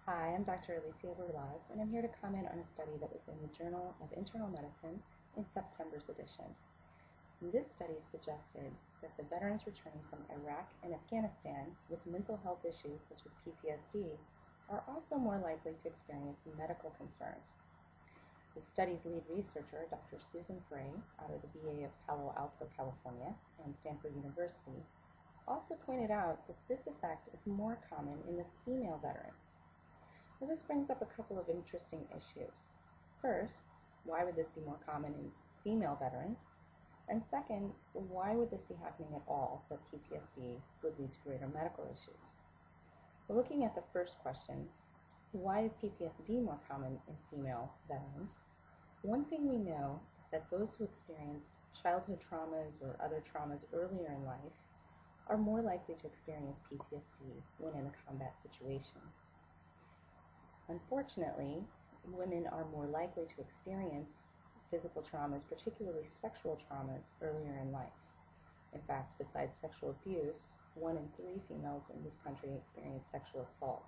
Hi, I'm Dr. Alicia Berlaz, and I'm here to comment on a study that was in the Journal of Internal Medicine in September's edition. This study suggested that the veterans returning from Iraq and Afghanistan with mental health issues such as PTSD are also more likely to experience medical concerns. The study's lead researcher, Dr. Susan Frey, out of the VA of Palo Alto, California, and Stanford University, also pointed out that this effect is more common in the female veterans. Well, this brings up a couple of interesting issues. First, why would this be more common in female veterans? And second, why would this be happening at all, that PTSD would lead to greater medical issues? Well, looking at the first question, why is PTSD more common in female veterans? One thing we know is that those who experienced childhood traumas or other traumas earlier in life are more likely to experience PTSD when in a combat situation. Unfortunately, women are more likely to experience physical traumas, particularly sexual traumas, earlier in life. In fact, besides sexual abuse, 1 in 3 females in this country experience sexual assault.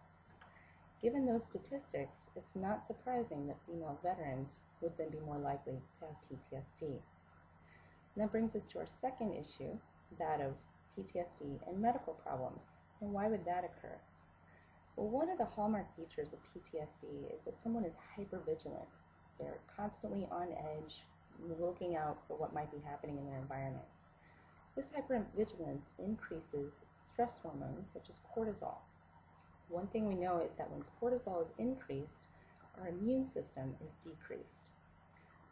Given those statistics, it's not surprising that female veterans would then be more likely to have PTSD. And that brings us to our second issue, that of PTSD and medical problems. And why would that occur? Well, one of the hallmark features of PTSD is that someone is hypervigilant. They're constantly on edge, looking out for what might be happening in their environment. This hypervigilance increases stress hormones such as cortisol. One thing we know is that when cortisol is increased, our immune system is decreased.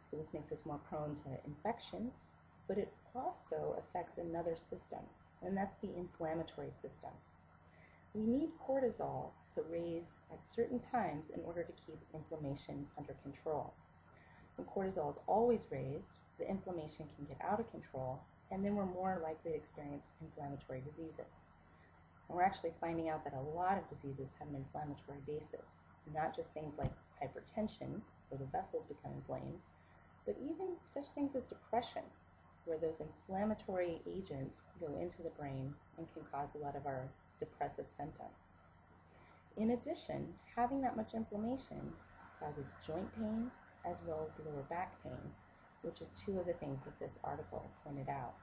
So this makes us more prone to infections, but it also affects another system, and that's the inflammatory system. We need cortisol to raise at certain times in order to keep inflammation under control. When cortisol is always raised, the inflammation can get out of control, and then we're more likely to experience inflammatory diseases. And we're actually finding out that a lot of diseases have an inflammatory basis, not just things like hypertension, where the vessels become inflamed, but even such things as depression, where those inflammatory agents go into the brain and can cause a lot of our depressive symptoms. In addition, having that much inflammation causes joint pain as well as lower back pain, which is 2 of the things that this article pointed out.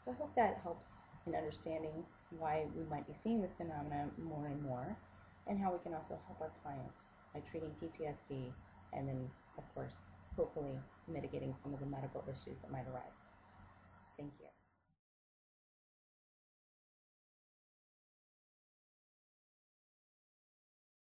So I hope that helps in understanding why we might be seeing this phenomenon more and more, and how we can also help our clients by treating PTSD and then, of course, hopefully mitigating some of the medical issues that might arise. Thank you.